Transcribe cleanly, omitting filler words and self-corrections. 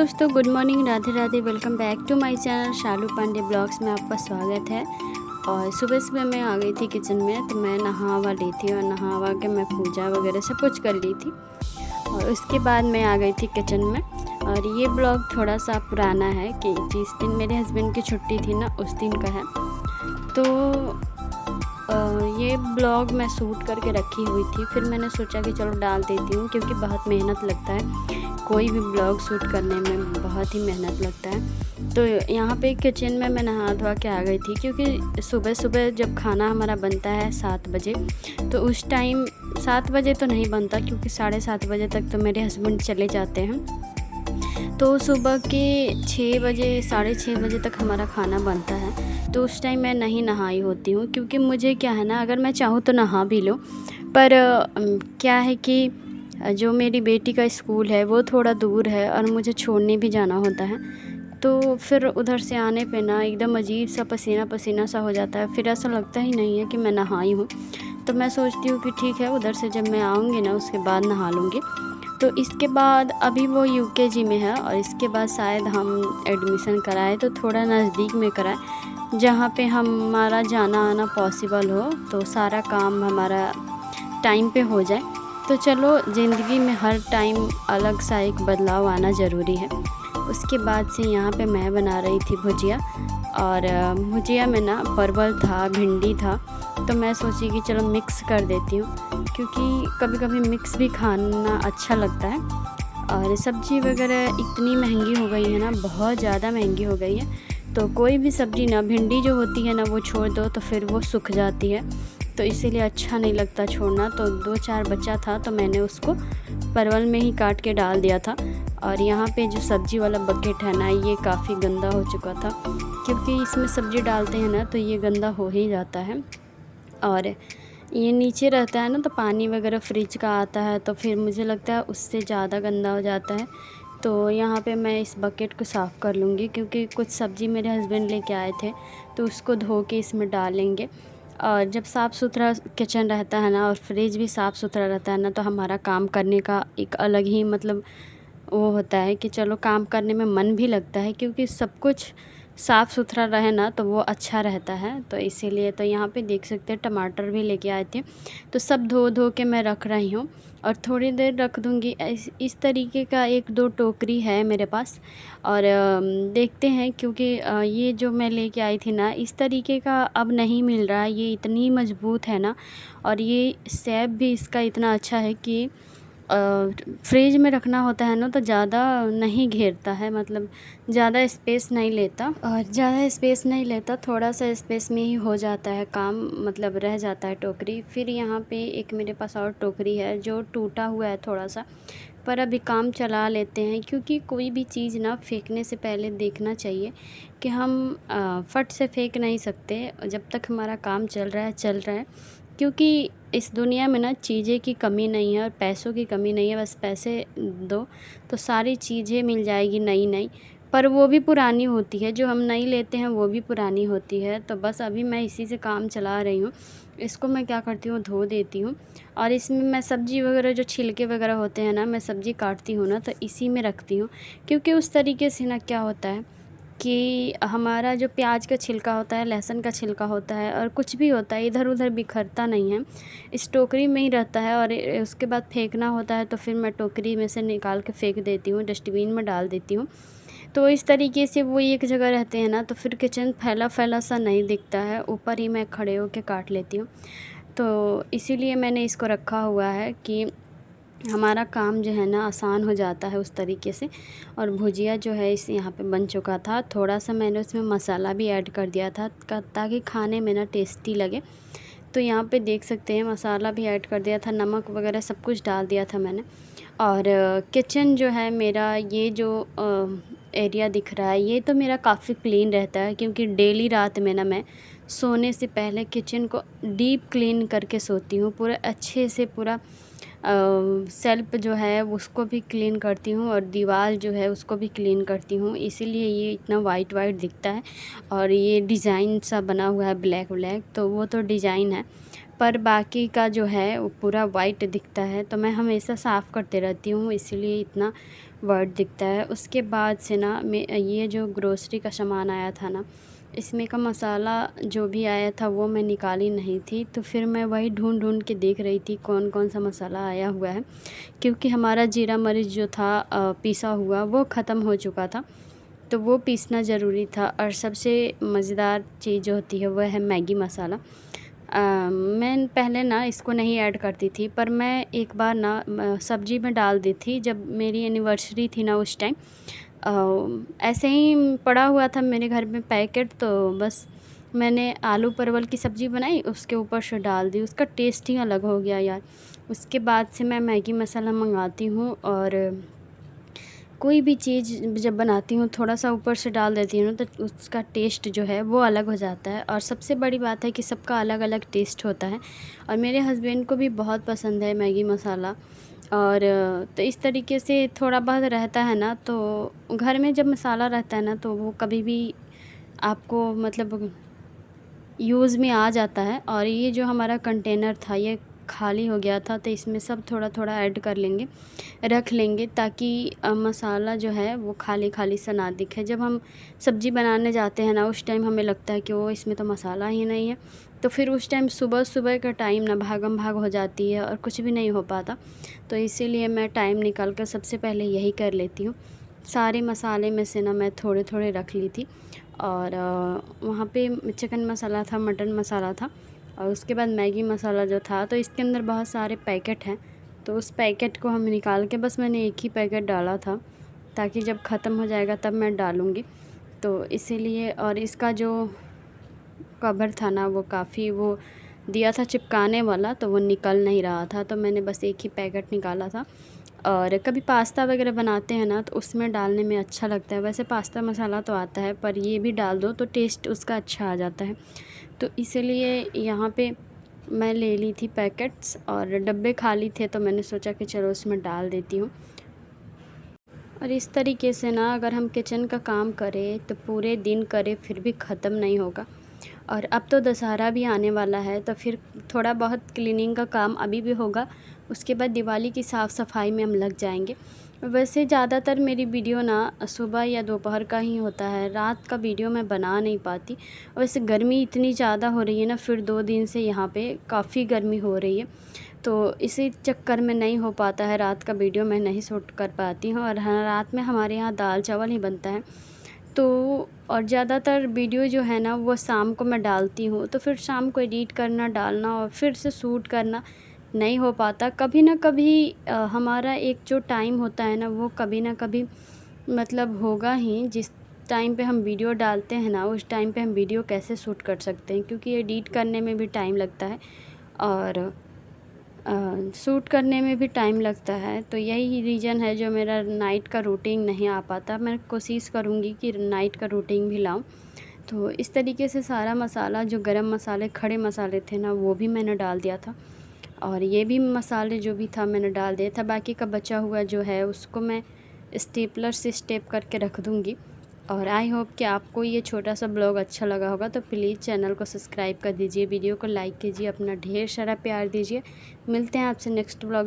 दोस्तों, good morning, Radhe Radhe. Welcome back to my channel Shalu Pandey blogs में आपका स्वागत है। और सुबह सुबह मैं आ गई थी किचन में, तो मैं नहा वा ली थी और नहा वा के मैं पूजा वगैरह सब कुछ कर ली थी। और उसके बाद मैं आ गई थी किचन में। और ये ब्लॉग थोड़ा सा पुराना है कि जिस दिन मेरे हस्बैंड की छुट्टी थी ना, उस दिन का है। तो ये ब्लॉग मैं शूट करके रखी हुई थी, फिर मैंने सोचा कि चलो डाल देती हूँ, क्योंकि बहुत मेहनत लगता है। कोई भी ब्लॉग शूट करने में बहुत ही मेहनत लगता है। तो यहाँ पे किचन में मैं नहा धोवा के आ गई थी, क्योंकि सुबह सुबह जब खाना हमारा बनता है 7 बजे, तो उस टाइम 7 बजे तो नहीं बनता, क्योंकि 7:30 बजे तक तो मेरे हस्बैंड चले जाते हैं। तो सुबह के 6 बजे 6:30 बजे तक हमारा खाना बनता है। तो उस टाइम मैं नहीं नहाई होती हूँ, क्योंकि मुझे क्या है ना, अगर मैं चाहूँ तो नहा भी लूँ, पर क्या है कि जो मेरी बेटी का स्कूल है वो थोड़ा दूर है और मुझे छोड़ने भी जाना होता है। तो फिर उधर से आने पे ना एकदम अजीब सा पसीना पसीना सा हो जाता है, फिर ऐसा लगता ही नहीं है कि मैं नहाई हूँ। तो मैं सोचती हूँ कि ठीक है, उधर से जब मैं आऊँगी ना, उसके बाद नहा लूँगी। तो इसके बाद अभी वो यूकेजी में है, और इसके बाद शायद हम एडमिशन कराएं तो थोड़ा नज़दीक में कराएं, जहाँ पे हमारा जाना आना पॉसिबल हो, तो सारा काम हमारा टाइम पे हो जाए। तो चलो, ज़िंदगी में हर टाइम अलग सा एक बदलाव आना ज़रूरी है। उसके बाद से यहाँ पे मैं बना रही थी भुजिया, और भुजिया में ना परवल था, भिंडी था, तो मैं सोची कि चलो मिक्स कर देती हूँ, क्योंकि कभी कभी मिक्स भी खाना अच्छा लगता है। और सब्ज़ी वगैरह इतनी महंगी हो गई है ना, बहुत ज़्यादा महंगी हो गई है। तो कोई भी सब्ज़ी ना, भिंडी जो होती है ना, वो छोड़ दो तो फिर वो सूख जाती है, तो इसीलिए अच्छा नहीं लगता छोड़ना। तो 2-4 बचा था, तो मैंने उसको परवल में ही काट के डाल दिया था। और यहाँ पे जो सब्ज़ी वाला बकेट है ना, ये काफ़ी गंदा हो चुका था, क्योंकि इसमें सब्ज़ी डालते हैं ना तो ये गंदा हो ही जाता है। और ये नीचे रहता है ना, तो पानी वगैरह फ्रिज का आता है, तो फिर मुझे लगता है उससे ज़्यादा गंदा हो जाता है। तो यहाँ पे मैं इस बकेट को साफ़ कर लूँगी, क्योंकि कुछ सब्ज़ी मेरे हस्बैंड लेके आए थे, तो उसको धो के इसमें डालेंगे। और जब साफ़ सुथरा किचन रहता है ना, और फ्रिज भी साफ़ सुथरा रहता है ना, तो हमारा काम करने का एक अलग ही मतलब वो होता है कि चलो काम करने में मन भी लगता है, क्योंकि सब कुछ साफ़ सुथरा रहे ना तो वो अच्छा रहता है। तो इसीलिए तो यहाँ पे देख सकते हैं, टमाटर भी लेके आए थे, तो सब धो धो के मैं रख रही हूँ, और थोड़ी देर रख दूँगी। इस तरीके का 1-2 टोकरी है मेरे पास। और देखते हैं, क्योंकि ये जो मैं लेके आई थी ना, इस तरीके का अब नहीं मिल रहा है। ये इतनी मज़बूत है ना, और ये शेप भी इसका इतना अच्छा है कि फ्रिज में रखना होता है ना, तो ज़्यादा नहीं घेरता है, मतलब ज़्यादा स्पेस नहीं लेता, और ज़्यादा स्पेस नहीं लेता, थोड़ा सा स्पेस में ही हो जाता है काम, मतलब रह जाता है टोकरी। फिर यहाँ पे एक मेरे पास और टोकरी है जो टूटा हुआ है थोड़ा सा, पर अभी काम चला लेते हैं, क्योंकि कोई भी चीज़ ना फेंकने से पहले देखना चाहिए कि हम फट से फेंक नहीं सकते, जब तक हमारा काम चल रहा है चल रहा है। क्योंकि इस दुनिया में ना चीज़ें की कमी नहीं है और पैसों की कमी नहीं है, बस पैसे दो तो सारी चीज़ें मिल जाएगी नई नई, पर वो भी पुरानी होती है। जो हम नई लेते हैं वो भी पुरानी होती है। तो बस अभी मैं इसी से काम चला रही हूँ। इसको मैं क्या करती हूँ, धो देती हूँ, और इसमें मैं सब्ज़ी वगैरह जो छिलके वगैरह होते हैं ना, मैं सब्ज़ी काटती हूँ ना, तो इसी में रखती हूँ। क्योंकि उस तरीके से ना क्या होता है कि हमारा जो प्याज का छिलका होता है, लहसुन का छिलका होता है, और कुछ भी होता है, इधर उधर बिखरता नहीं है, इस टोकरी में ही रहता है। और उसके बाद फेंकना होता है, तो फिर मैं टोकरी में से निकाल के फेंक देती हूँ, डस्टबिन में डाल देती हूँ। तो इस तरीके से वो एक जगह रहते हैं ना, तो फिर किचन फैला फैला सा नहीं दिखता है, ऊपर ही मैं खड़े होकर काट लेती हूँ। तो इसीलिए मैंने इसको रखा हुआ है कि हमारा काम जो है ना आसान हो जाता है उस तरीके से। और भुजिया जो है इस यहाँ पे बन चुका था, थोड़ा सा मैंने उसमें मसाला भी ऐड कर दिया था, ताकि खाने में ना टेस्टी लगे। तो यहाँ पे देख सकते हैं, मसाला भी ऐड कर दिया था, नमक वगैरह सब कुछ डाल दिया था मैंने। और किचन जो है मेरा, ये जो एरिया दिख रहा है, ये तो मेरा काफ़ी क्लीन रहता है, क्योंकि डेली रात में ना मैं सोने से पहले किचन को डीप क्लीन करके सोती हूँ, पूरा अच्छे से, पूरा सेल्फ जो है उसको भी क्लीन करती हूँ, और दीवार जो है उसको भी क्लीन करती हूँ, इसीलिए ये इतना वाइट वाइट दिखता है। और ये डिज़ाइन सा बना हुआ है, ब्लैक ब्लैक, तो वो तो डिज़ाइन है, पर बाकी का जो है वो पूरा वाइट दिखता है। तो मैं हमेशा साफ़ करते रहती हूँ, इसीलिए इतना वाइट दिखता है। उसके बाद से ना मैं ये जो ग्रोसरी का सामान आया था ना, इसमें का मसाला जो भी आया था वो मैं निकाली नहीं थी। तो फिर मैं वही ढूँढ के देख रही थी कौन कौन सा मसाला आया हुआ है, क्योंकि हमारा जीरा मरीच जो था पिसा हुआ वो ख़त्म हो चुका था, तो वो पीसना ज़रूरी था। और सबसे मज़ेदार चीज़ जो होती है वह है मैगी मसाला। मैं पहले ना इसको नहीं ऐड करती थी, पर मैं एक बार ना सब्ज़ी में डाल दी थी जब मेरी एनिवर्सरी थी ना, उस टाइम ऐसे ही पड़ा हुआ था मेरे घर में पैकेट, तो बस मैंने आलू परवल की सब्ज़ी बनाई, उसके ऊपर से डाल दी, उसका टेस्ट ही अलग हो गया यार। उसके बाद से मैं मैगी मसाला मंगाती हूँ, और कोई भी चीज़ जब बनाती हूँ थोड़ा सा ऊपर से डाल देती हूँ, तो उसका टेस्ट जो है वो अलग हो जाता है। और सबसे बड़ी बात है कि सबका अलग अलग टेस्ट होता है, और मेरे हस्बैंड को भी बहुत पसंद है मैगी मसाला। और तो इस तरीके से थोड़ा बहुत रहता है ना, तो घर में जब मसाला रहता है ना, तो वो कभी भी आपको मतलब यूज़ में आ जाता है। और ये जो हमारा कंटेनर था ये खाली हो गया था, तो इसमें सब थोड़ा थोड़ा ऐड कर लेंगे, रख लेंगे, ताकि मसाला जो है वो खाली खाली सा ना दिखे। जब हम सब्ज़ी बनाने जाते हैं ना, उस टाइम हमें लगता है कि वो इसमें तो मसाला ही नहीं है, तो फिर उस टाइम सुबह सुबह का टाइम ना भागम भाग हो जाती है और कुछ भी नहीं हो पाता। तो इसीलिए मैं टाइम निकाल कर सबसे पहले यही कर लेती हूँ। सारे मसाले में से ना मैं थोड़े थोड़े रख ली थी। और वहाँ पे चिकन मसाला था, मटन मसाला था, और उसके बाद मैगी मसाला जो था, तो इसके अंदर बहुत सारे पैकेट हैं। तो उस पैकेट को हम निकाल के बस मैंने एक ही पैकेट डाला था, ताकि जब ख़त्म हो जाएगा तब मैं डालूँगी। तो इसीलिए, और इसका जो कवर था ना वो काफ़ी वो दिया था चिपकाने वाला, तो वो निकल नहीं रहा था, तो मैंने बस एक ही पैकेट निकाला था। और कभी पास्ता वगैरह बनाते हैं ना, तो उसमें डालने में अच्छा लगता है। वैसे पास्ता मसाला तो आता है, पर ये भी डाल दो तो टेस्ट उसका अच्छा आ जाता है। तो इसीलिए यहाँ पे मैं ले ली थी पैकेट्स, और डब्बे खाली थे, तो मैंने सोचा कि चलो उसमें डाल देती हूँ। और इस तरीके से ना अगर हम किचन का काम करें तो पूरे दिन करें फिर भी ख़त्म नहीं होगा। और अब तो दशहरा भी आने वाला है, तो फिर थोड़ा बहुत क्लीनिंग का काम अभी भी होगा। उसके बाद दिवाली की साफ़ सफाई में हम लग जाएंगे। वैसे ज़्यादातर मेरी वीडियो ना सुबह या दोपहर का ही होता है, रात का वीडियो मैं बना नहीं पाती। वैसे गर्मी इतनी ज़्यादा हो रही है ना, फिर 2 दिन से यहाँ पे काफ़ी गर्मी हो रही है, तो इसी चक्कर में नहीं हो पाता है, रात का वीडियो मैं नहीं शूट कर पाती हूँ। और हाँ, रात में हमारे यहाँ दाल चावल ही बनता है। तो और ज़्यादातर वीडियो जो है ना वो शाम को मैं डालती हूँ, तो फिर शाम को एडिट करना, डालना और फिर से शूट करना नहीं हो पाता। कभी ना कभी हमारा एक जो टाइम होता है ना, वो कभी ना कभी मतलब होगा ही, जिस टाइम पे हम वीडियो डालते हैं ना, उस टाइम पे हम वीडियो कैसे शूट कर सकते हैं, क्योंकि एडिट करने में भी टाइम लगता है, और शूट करने में भी टाइम लगता है। तो यही रीज़न है जो मेरा नाइट का रूटीन नहीं आ पाता। मैं कोशिश करूँगी कि नाइट का रूटीन भी लाऊँ। तो इस तरीके से सारा मसाला, जो गरम मसाले, खड़े मसाले थे ना, वो भी मैंने डाल दिया था, और ये भी मसाले जो भी था मैंने डाल दिया था। बाकी का बचा हुआ जो है उसको मैं स्टेपलर से स्टेप करके रख दूँगी। और आई होप कि आपको ये छोटा सा ब्लॉग अच्छा लगा होगा, तो प्लीज़ चैनल को सब्सक्राइब कर दीजिए, वीडियो को लाइक कीजिए, अपना ढेर सारा प्यार दीजिए। मिलते हैं आपसे नेक्स्ट ब्लॉग में।